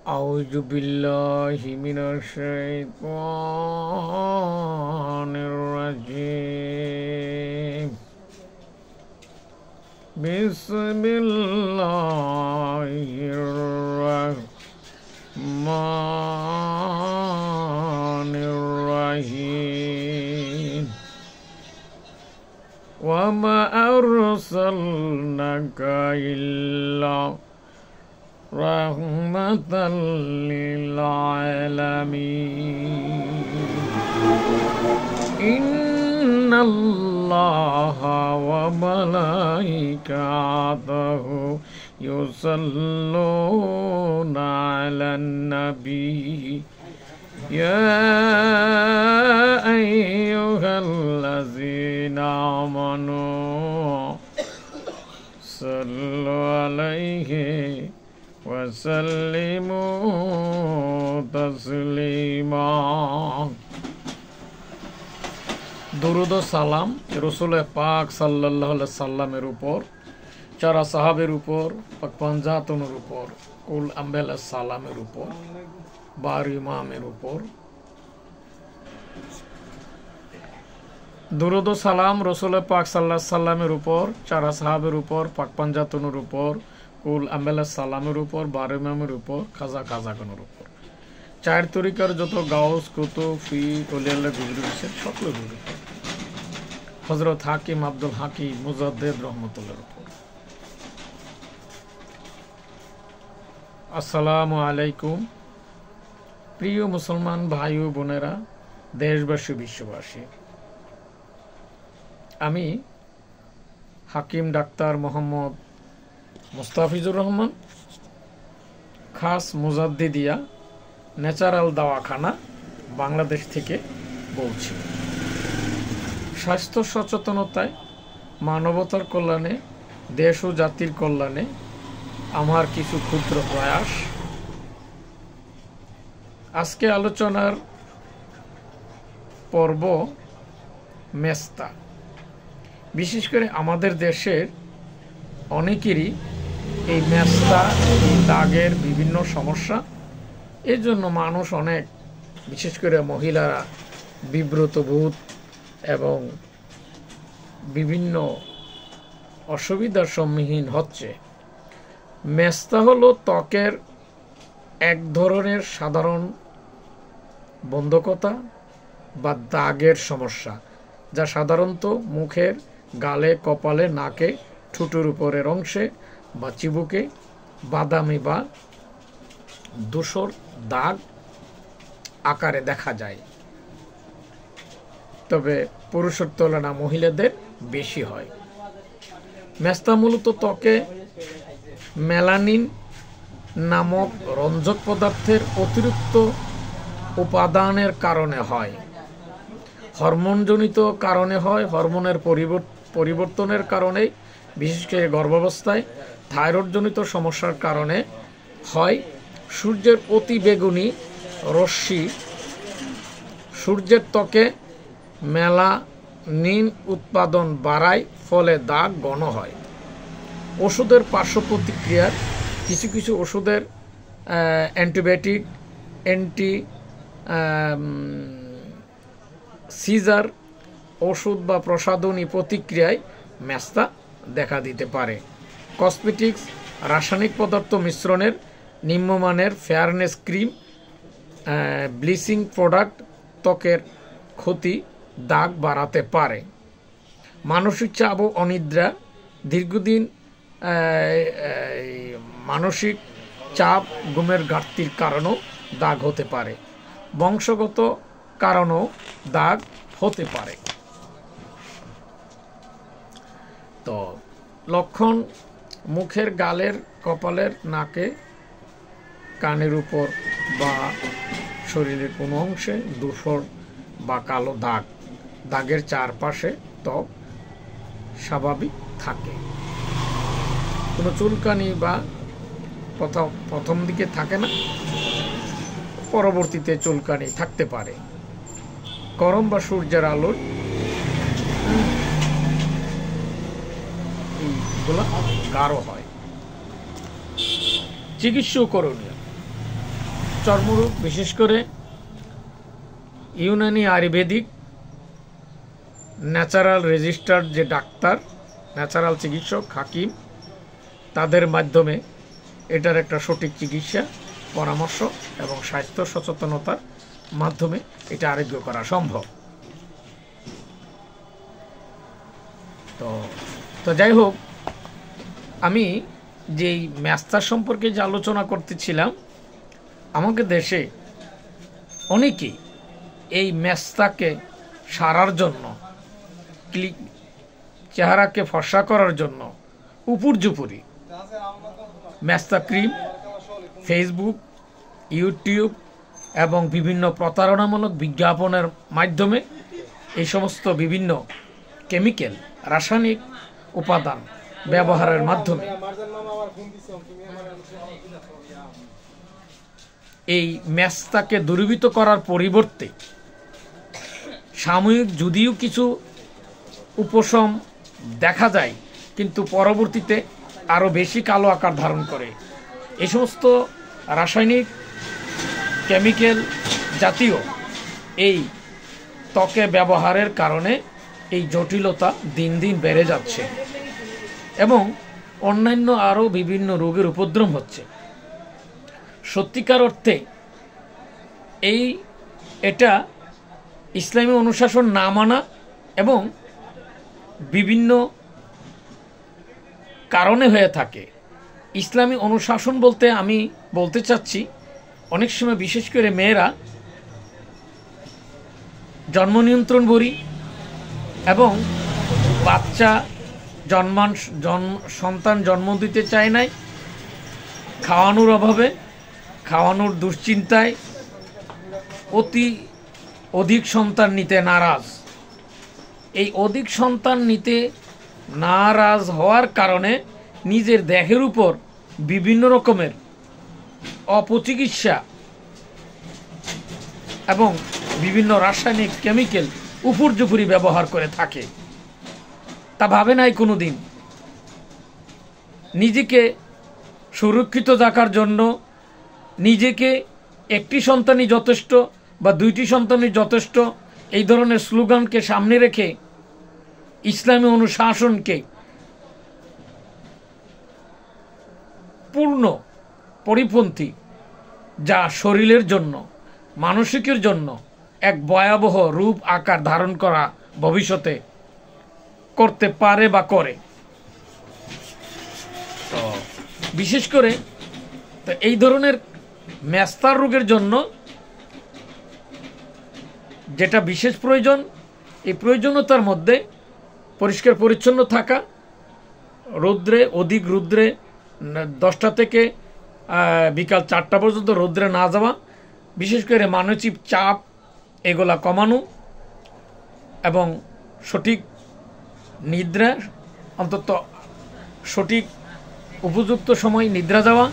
أعوذ بالله من الشيطان الرجيم بسم الله الرحمن الرحيم وما أرسلناك إلا رحمة للعالمين إن الله وملائكته يصلون على النبي يا أيها الذين آمنوا صلوا عليه وسلموا تسليما দুরুদ ও সালাম রসুল পাক সাল্লাল্লাহু আলাইহি সাল্লামের উপর, চারা সাহাবের উপর, পাক পাঞ্জাতনের উপর, কুল আম্বিয়া সালামের উপর, বার ইমামের উপর। দুরুদ ও সালাম রসুল পাক সাল্লাল্লাহু আলাইহি সাল্লামের উপর, চারা সাহাবের উপর, পাক পাঞ্জাতনের উপর, কুল আম্বিয়া সালামের উপর, বার ইমামের উপর, খাজা খাজাগণের উপর, চার তরিকার যত গাউস কুতুব ফি ওলিয়াল্লাহ গুজরি আছেন সকলের উপর, হযরত হাকিম আব্দুল হাকিম মুজাদ্দিদ রহমাতুল্লাহর উপর। আসসালামু আলাইকুম প্রিয় মুসলমান ভাই ও বোনেরা, দেশবাসী, বিশ্ববাসী। আমি হাকিম ডাক্তার মোহাম্মদ মুস্তাফিজুর রহমান, খাস মুজাদ্দিদিয়া ন্যাচারাল দাওয়াখানা, বাংলাদেশ থেকে বলছি। স্বাস্থ্য সচেতনতায়, মানবতার কল্যাণে, দেশ ও জাতির কল্যাণে আমার কিছু ক্ষুদ্র প্রয়াস। আজকে আলোচনার পর্ব মেস্তা। বিশেষ করে আমাদের দেশের অনেকেরই এই মেস্তা, এই দাগের বিভিন্ন সমস্যা। এর জন্য মানুষ অনেক, বিশেষ করে মহিলারা বিব্রত বোধ এবং বিভিন্ন অসুবিধার সম্মুখীন হচ্ছে। মেস্তা হলো ত্বকের এক ধরনের সাধারণ বন্ধকতা বা দাগের সমস্যা, যা সাধারণত মুখের, গালে, কপালে, নাকে, ঠোঁটের উপরের অংশে বা চিবুকে বাদামি বা ধূসর দাগ আকারে দেখা যায়। তবে পুরুষের তুলনায় মহিলাদের বেশি হয়। মেস্তা মূলত ত্বকে মেলানিন নামক রঞ্জক পদার্থের অতিরিক্ত উপাদানের কারণে হয়, হরমোনজনিত কারণে হয়, হরমোনের পরিবর্তনের কারণে, বিশেষ করে গর্ভাবস্থায় থাইরয়েডজনিত সমস্যার কারণে হয়। সূর্যের অতি বেগুনি রশ্মি সূর্যের ত্বকে মেলানিন উৎপাদন বাড়ায়, ফলে দাগ ঘন হয়। ওষুধের পার্শ্ব প্রতিক্রিয়ার কিছু কিছু ওষুধের অ্যান্টিবায়োটিক, সিজার ওষুধ বা প্রসাধনী প্রতিক্রিয়ায় মেস্তা দেখা দিতে পারে। কসমেটিক্স, রাসায়নিক পদার্থ মিশ্রণের নিম্নমানের ফেয়ারনেস ক্রিম, ব্লিচিং প্রোডাক্ট ত্বকের ক্ষতি, দাগ বাড়াতে পারে। মানসিক চাপ ও অনিদ্রা, দীর্ঘদিন মানসিক চাপ, ঘুমের ঘাটতির কারণেও দাগ হতে পারে। বংশগত কারণেও দাগ হতে পারে। তো লক্ষণ: মুখের, গালের, কপালের, নাকে, কানের উপর বা শরীরের কোনো অংশে ধূসর বা কালো দাগ। দাগের চারপাশে ত্বক স্বাভাবিক থাকে। কোনো চুলকানি বা প্রথম দিকে থাকে না, পরবর্তীতে চুলকানি থাকতে পারে। গরম বা সূর্যের আলোর এইগুলো গাঢ় হয়। চিকিৎসা করণীয়: চর্মরোগ, বিশেষ করে ইউনানি আয়ুর্বেদিক ন্যাচারাল রেজিস্টার্ড যে ডাক্তার, ন্যাচারাল চিকিৎসক, হাকিম, তাদের মাধ্যমে এটার একটা সঠিক চিকিৎসা, পরামর্শ এবং স্বাস্থ্য সচেতনতার মাধ্যমে এটা আরোগ্য করা সম্ভব। তো যাই হোক, আমি যেই ম্যাস্তার সম্পর্কে যে আলোচনা করতেছিলাম, আমাদের দেশে অনেকেই এই ম্যাস্তাকে সারার জন্য, চেহারাকে ফর্সা করার জন্য উপর্যুপরি ম্যাস্তা ক্রিম, ফেসবুক, ইউটিউব এবং বিভিন্ন প্রতারণামূলক বিজ্ঞাপনের মাধ্যমে এই সমস্ত বিভিন্ন কেমিক্যাল, রাসায়নিক উপাদান ব্যবহারের মাধ্যমে এই ম্যাস্তাকে দূরীভূত করার পরিবর্তে সাময়িক যদিও কিছু উপশম দেখা যায়, কিন্তু পরবর্তীতে আরও বেশি কালো আকার ধারণ করে। এই সমস্ত রাসায়নিক কেমিক্যাল জাতীয় এই ত্বকে ব্যবহারের কারণে এই জটিলতা দিন দিন বেড়ে যাচ্ছে এবং অন্যান্য আরও বিভিন্ন রোগের উপদ্রব হচ্ছে। সত্যিকার অর্থে এটা ইসলামী অনুশাসন না মানা এবং বিভিন্ন কারণে হয়ে থাকে। ইসলামী অনুশাসন বলতে আমি বলতে চাচ্ছি, অনেক সময় বিশেষ করে মেয়েরা জন্ম নিয়ন্ত্রণ বড়ি এবং বাচ্চা সন্তান জন্ম দিতে চায় নাই, খাওয়ানোর অভাবে, খাওয়ানোর দুশ্চিন্তায় অধিক সন্তান নিতে নারাজ। এই অধিক সন্তান নিতে নারাজ হওয়ার কারণে নিজের দেহের উপর বিভিন্ন রকমের অপচিকিৎসা এবং বিভিন্ন রাসায়নিক কেমিক্যাল উপর্যুপরি ব্যবহার করে থাকে। তা ভাবে নাই কোনোদিন নিজেকে সুরক্ষিত রাখার জন্য, নিজেকে একটি সন্তানই যথেষ্ট বা দুইটি সন্তানই যথেষ্ট, এই ধরনের স্লোগানকে সামনে রেখে ইসলামী অনুশাসনকে পূর্ণ পরিপন্থী, যা শরীরের জন্য, মানসিকের জন্য এক ভয়াবহ রূপ আকার ধারণ করা ভবিষ্যতে করতে পারে বা করে। তো বিশেষ করে তো এই ধরনের ম্যাস্তার রোগের জন্য যেটা বিশেষ প্রয়োজন, এই প্রয়োজনীয়তার মধ্যে পরিষ্কার পরিচ্ছন্ন থাকা, অধিক রৌদ্রে 10টা থেকে বিকাল 4টা পর্যন্ত রৌদ্রে না যাওয়া, বিশেষ করে মানসিক চাপ এগুলা কমানো এবং সঠিক নিদ্রা, অন্তত সঠিক উপযুক্ত সময় নিদ্রা যাওয়া,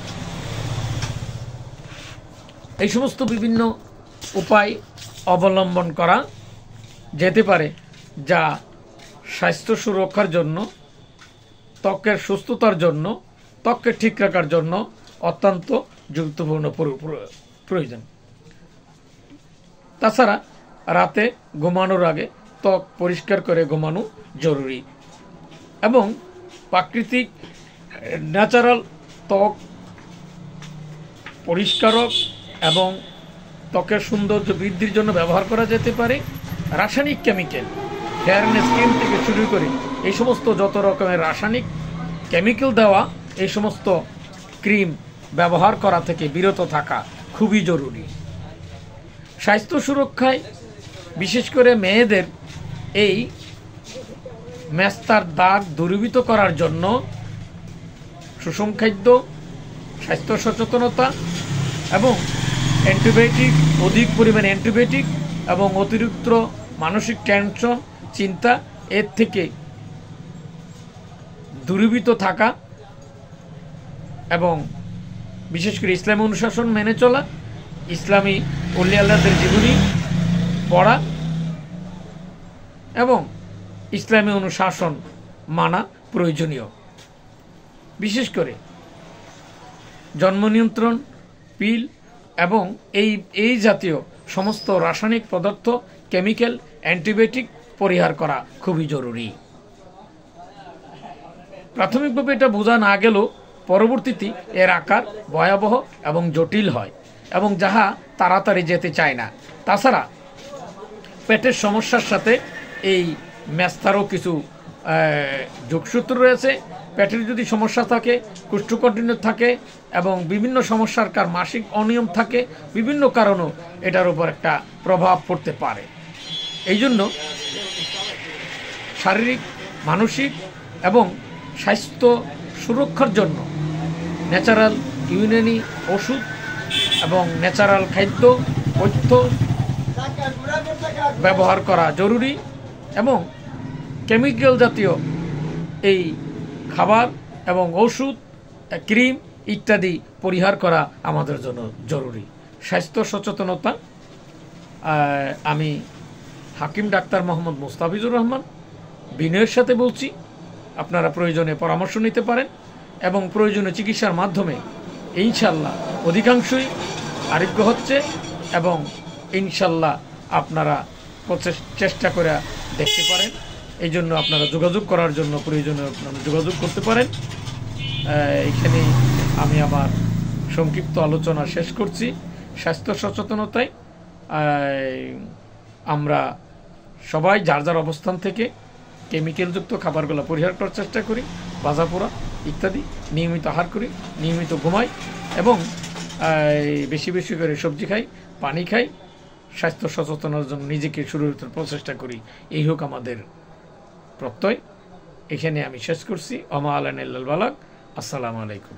এই সমস্ত বিভিন্ন উপায় অবলম্বন করা যেতে পারে, যা স্বাস্থ্য সুরক্ষার জন্য, ত্বকের সুস্থতার জন্য, ত্বককে ঠিক রাখার জন্য অত্যন্ত গুরুত্বপূর্ণ প্রয়োজন। তাছাড়া রাতে ঘুমানোর আগে ত্বক পরিষ্কার করে ঘুমানো জরুরি এবং প্রাকৃতিক ন্যাচারাল ত্বক পরিষ্কারক এবং ত্বকের সৌন্দর্য বৃদ্ধির জন্য ব্যবহার করা যেতে পারে রাসায়নিক কেমিক্যাল, হেয়ার অ্যান্ড স্কিন থেকে শুরু করে এই সমস্ত যত রকমের রাসায়নিক কেমিক্যাল দেওয়া এই সমস্ত ক্রিম ব্যবহার করা থেকে বিরত থাকা খুবই জরুরি। স্বাস্থ্য সুরক্ষায় বিশেষ করে মেয়েদের এই ম্যাস্তার দাগ দূরীভূত করার জন্য সুষম খাদ্য, স্বাস্থ্য সচেতনতা এবং অ্যান্টিবায়োটিক, অধিক পরিমাণে অ্যান্টিবায়োটিক এবং অতিরিক্ত মানসিক টেনশন, চিন্তা, এর থেকে দূরীভূত থাকা এবং বিশেষ করে ইসলামী অনুশাসন মেনে চলা, ইসলামী ওলি আল্লাহদের জীবনী পড়া এবং ইসলামী অনুশাসন মানা প্রয়োজনীয়। বিশেষ করে জন্ম নিয়ন্ত্রণ পিল এবং এই জাতীয় সমস্ত রাসায়নিক পদার্থ, কেমিক্যাল, অ্যান্টিবায়োটিক পরিহার করা খুবই জরুরি। প্রাথমিকভাবে এটা বোঝা না গেলেও পরবর্তীতে এর আকার ভয়াবহ এবং জটিল হয় এবং যাহা তাড়াতাড়ি যেতে চায় না। তাছাড়া পেটের সমস্যার সাথে এই মেস্তারও কিছু যোগসূত্র রয়েছে। পেটের যদি সমস্যা থাকে, কোষ্ঠকাঠিন্য থাকে এবং বিভিন্ন সমস্যার মাসিক অনিয়ম থাকে, বিভিন্ন কারণেও এটার উপর একটা প্রভাব পড়তে পারে। এই জন্য শারীরিক, মানসিক এবং স্বাস্থ্য সুরক্ষার জন্য ন্যাচারাল ইউনানি ওষুধ এবং ন্যাচারাল খাদ্য পথ্য ব্যবহার করা জরুরি এবং কেমিক্যাল জাতীয় এই খাবার এবং ওষুধ, ক্রিম ইত্যাদি পরিহার করা আমাদের জন্য জরুরি। স্বাস্থ্য সচেতনতা, আমি হাকিম ডাক্তার মোহাম্মদ মুস্তাফিজুর রহমান বিনয়ের সাথে বলছি, আপনারা প্রয়োজনে পরামর্শ নিতে পারেন এবং প্রয়োজনীয় চিকিৎসার মাধ্যমে ইনশাল্লাহ অধিকাংশই আরোগ্য হচ্ছে এবং ইনশাল্লাহ আপনারা চেষ্টা করে দেখতে পারেন। এই জন্য আপনারা যোগাযোগ করার জন্য প্রয়োজনে যোগাযোগ করতে পারেন। এখানে আমি আমার সংক্ষিপ্ত আলোচনা শেষ করছি। স্বাস্থ্য সচেতনতায় আমরা সবাই যার যার অবস্থান থেকে কেমিক্যালযুক্ত খাবারগুলো পরিহার করার চেষ্টা করি, ভাজা পোড়া ইত্যাদি, নিয়মিত আহার করি, নিয়মিত ঘুমাই এবং বেশি বেশি করে সবজি খাই, পানি খাই, স্বাস্থ্য সচেতনার জন্য নিজেকে সুরক্ষিত প্রচেষ্টা করি। এই হোক আমাদের প্রত্যয়। এখানে আমি শেষ করছি। ওমা আলাইনা ইল্লাল বালাগ। আসসালামু আলাইকুম।